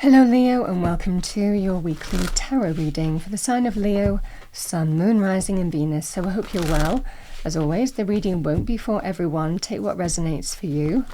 Hello Leo, and welcome to your weekly tarot reading for the sign of Leo, Sun, Moon, Rising and Venus. So I hope you're well. As always, the reading won't be for everyone. Take what resonates for you.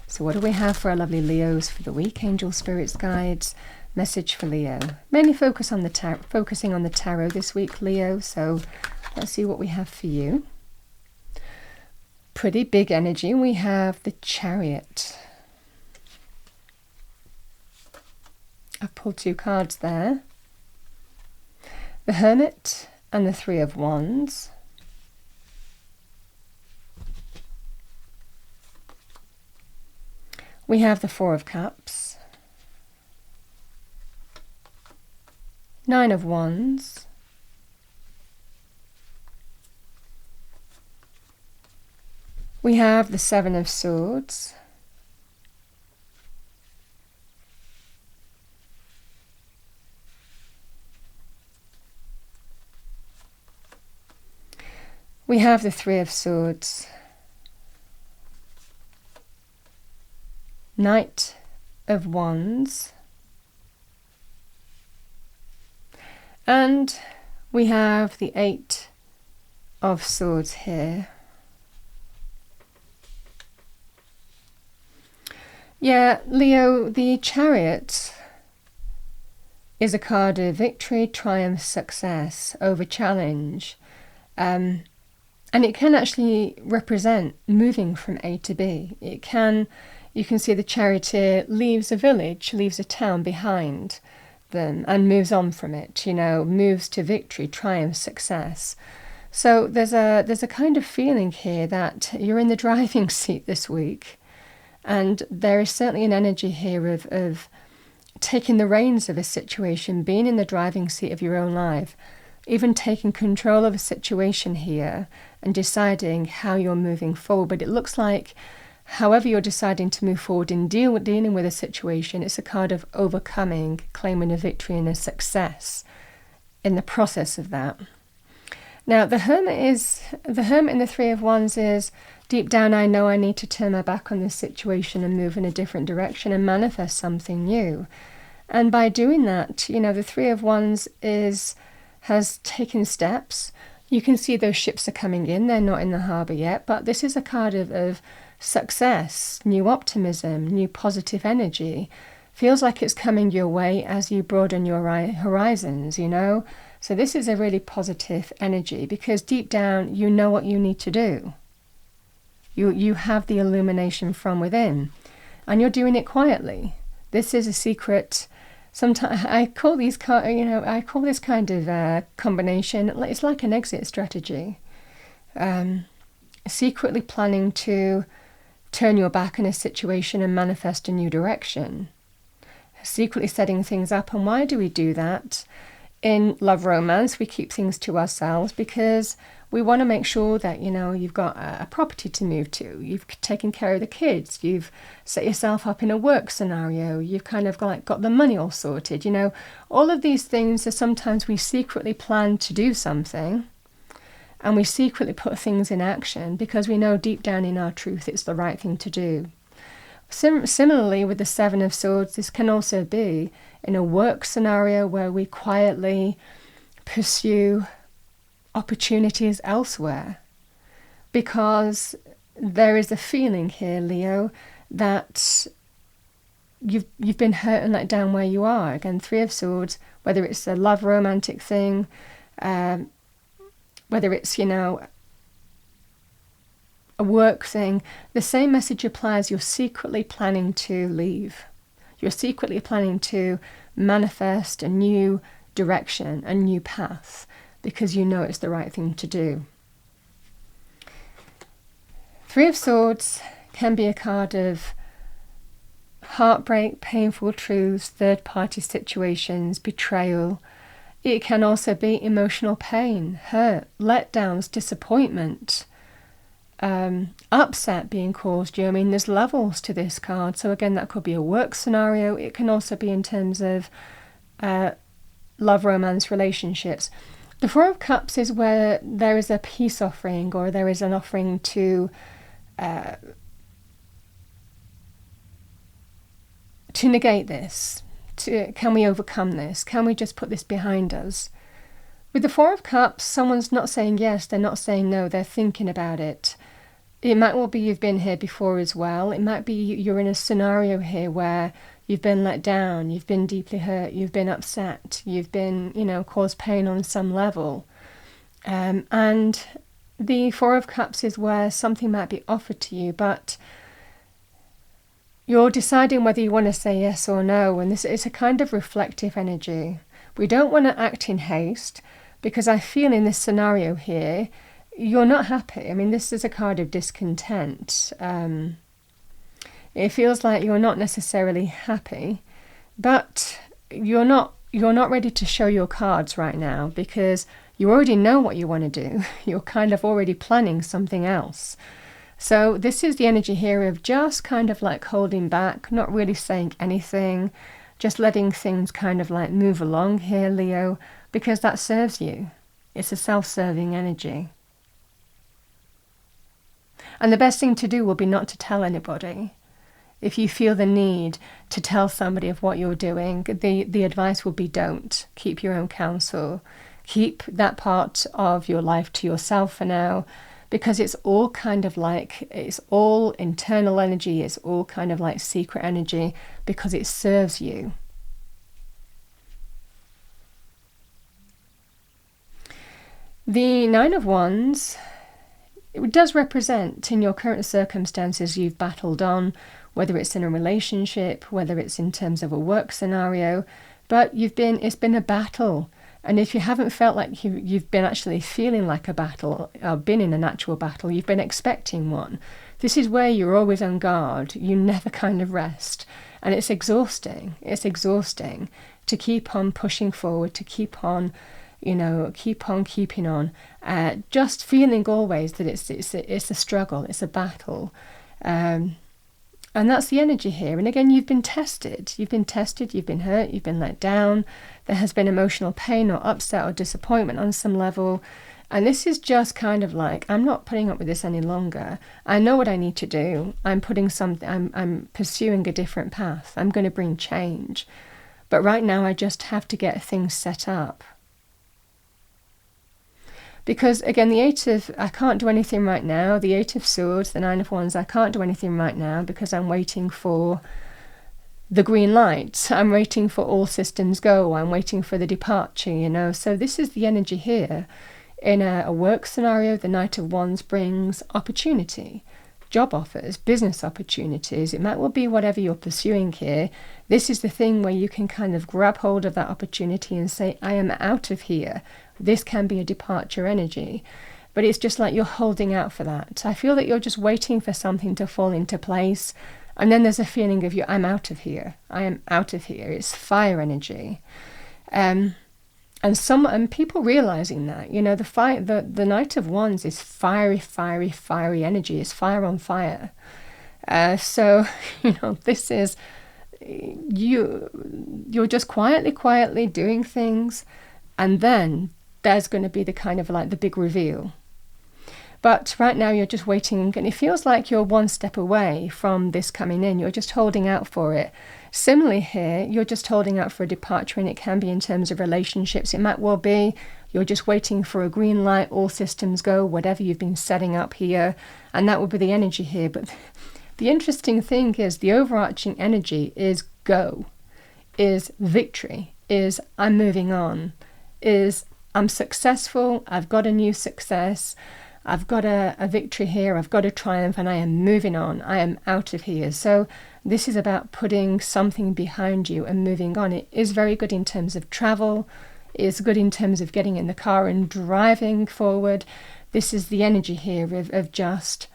So what do we have for our lovely Leos for the week? Angel, spirits, guides, message for Leo. Mainly focusing on the tarot this week, Leo. So let's see what we have for you. Pretty big energy. We have the Chariot. I've pulled two cards there. The Hermit and the Three of Wands. We have the Four of Cups. Nine of Wands. We have the Seven of Swords. We have the Three of Swords, Knight of Wands, and we have the Eight of Swords here. Yeah, Leo, the Chariot is a card of victory, triumph, success over challenge. And it can actually represent moving from A to B. You can see the charioteer leaves a village, leaves a town behind them and moves on from it, moves to victory, triumph, success. So there's a kind of feeling here that you're in the driving seat this week. And there is certainly an energy here of taking the reins of a situation, being in the driving seat of your own life, even taking control of a situation here and deciding how you're moving forward. But it looks like however you're deciding to move forward in dealing with a situation, it's a card of overcoming, claiming a victory and a success in the process of that. Now, the Hermit in the Three of Wands is, deep down, I know I need to turn my back on this situation and move in a different direction and manifest something new. And by doing that, the Three of Wands has taken steps. You can see those ships are coming in. They're not in the harbour yet, but this is a card of success, new optimism, new positive energy. Feels like it's coming your way as you broaden your horizons, So this is a really positive energy because deep down, you know what you need to do. You have the illumination from within and you're doing it quietly. This is a secret. Sometimes I call this kind of combination, it's like an exit strategy. Secretly planning to turn your back on a situation and manifest a new direction. Secretly setting things up. And why do we do that? In love romance, we keep things to ourselves because we want to make sure that, you've got a property to move to. You've taken care of the kids. You've set yourself up in a work scenario. You've kind of got the money all sorted. All of these things are sometimes we secretly plan to do something and we secretly put things in action because we know deep down in our truth it's the right thing to do. Similarly, with the Seven of Swords, this can also be in a work scenario where we quietly pursue opportunities elsewhere because there is a feeling here, Leo, that you've been hurt and let down where you are. Again, Three of Swords, whether it's a love romantic thing, whether it's a work thing, the same message applies. You're secretly planning to leave. You're secretly planning to manifest a new direction, a new path, because you know it's the right thing to do. Three of Swords can be a card of heartbreak, painful truths, third-party situations, betrayal. It can also be emotional pain, hurt, letdowns, disappointment, upset being caused. There's levels to this card. So again, that could be a work scenario. It can also be in terms of love, romance, relationships. The Four of Cups is where there is a peace offering or there is an offering to negate this, Can we overcome this? Can we just put this behind us? With the Four of Cups, someone's not saying yes, they're not saying no, they're thinking about it. It might well be you've been here before as well. It might be you're in a scenario here where you've been let down, you've been deeply hurt, you've been upset, you've been, caused pain on some level. And the Four of Cups is where something might be offered to you, but you're deciding whether you want to say yes or no. And this is a kind of reflective energy. We don't want to act in haste, because I feel in this scenario here, you're not happy. I mean, this is a card of discontent. It feels like you're not necessarily happy, but you're not ready to show your cards right now, because you already know what you want to do. You're kind of already planning something else. So this is the energy here of just kind of like holding back, not really saying anything, just letting things kind of like move along here, Leo, because that serves you. It's a self-serving energy. And the best thing to do will be not to tell anybody. If you feel the need to tell somebody of what you're doing, the advice will be don't. Keep your own counsel. Keep that part of your life to yourself for now, because it's all kind of like, it's all internal energy, it's all kind of like secret energy, because it serves you. The Nine of Wands, it does represent in your current circumstances you've battled on, whether it's in a relationship, whether it's in terms of a work scenario, but it's been a battle. And if you haven't felt like you've been actually feeling like a battle, or been in an actual battle, you've been expecting one. This is where you're always on guard. You never kind of rest. And it's exhausting. It's exhausting to keep on pushing forward, to keep on, keep on keeping on. Just feeling always that it's a struggle, it's a battle. And that's the energy here. And again, you've been tested. You've been tested, you've been hurt, you've been let down. There has been emotional pain or upset or disappointment on some level. And this is just kind of like, I'm not putting up with this any longer. I know what I need to do. I'm pursuing a different path. I'm going to bring change. But right now, I just have to get things set up. Because again, I can't do anything right now. The Eight of Swords, the Nine of Wands, I can't do anything right now because I'm waiting for the green light. I'm waiting for all systems go. I'm waiting for the departure, So this is the energy here. In a work scenario, the Knight of Wands brings opportunity, job offers, business opportunities. It might well be whatever you're pursuing here. This is the thing where you can kind of grab hold of that opportunity and say, I am out of here. This can be a departure energy, but it's just like you're holding out for that. I feel that you're just waiting for something to fall into place, and then there's a feeling of I'm out of here. I am out of here. It's fire energy, and people realizing that the Knight of Wands is fiery, fiery, fiery energy. It's fire on fire. So this is you're just quietly doing things, and then there's going to be the kind of like the big reveal. But right now you're just waiting, and it feels like you're one step away from this coming in. You're just holding out for it. Similarly here, you're just holding out for a departure, and it can be in terms of relationships. It might well be you're just waiting for a green light, all systems go, whatever you've been setting up here, and that would be the energy here. But the interesting thing is the overarching energy is go, is victory, is I'm moving on, is I'm successful, I've got a new success, I've got a victory here, I've got a triumph, and I am moving on, I am out of here. So this is about putting something behind you and moving on. It is very good in terms of travel, it's good in terms of getting in the car and driving forward. This is the energy here of just,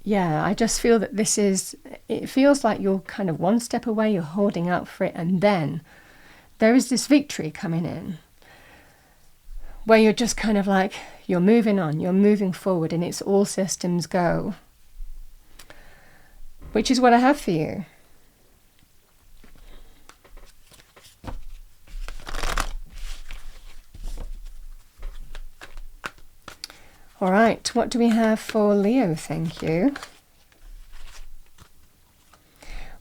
I just feel that it feels like you're kind of one step away, you're holding out for it, and then there is this victory coming in, where you're just kind of like, you're moving on, you're moving forward, and it's all systems go. Which is what I have for you. All right, what do we have for Leo? Thank you.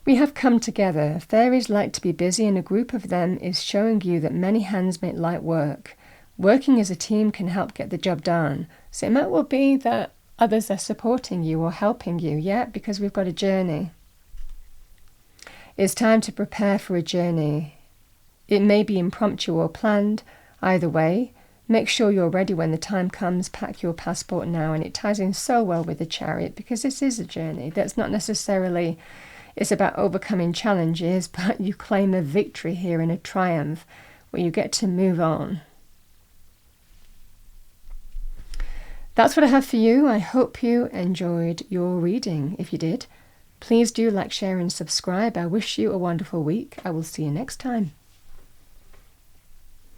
We have come together. Fairies like to be busy, and a group of them is showing you that many hands make light work. Working as a team can help get the job done. So it might well be that others are supporting you or helping you, yeah, because we've got a journey. It's time to prepare for a journey. It may be impromptu or planned. Either way, make sure you're ready when the time comes. Pack your passport now. And it ties in so well with the Chariot, because this is a journey. That's not necessarily, it's about overcoming challenges, but you claim a victory here and a triumph where you get to move on. That's what I have for you. I hope you enjoyed your reading. If you did, please do like, share and subscribe. I wish you a wonderful week. I will see you next time.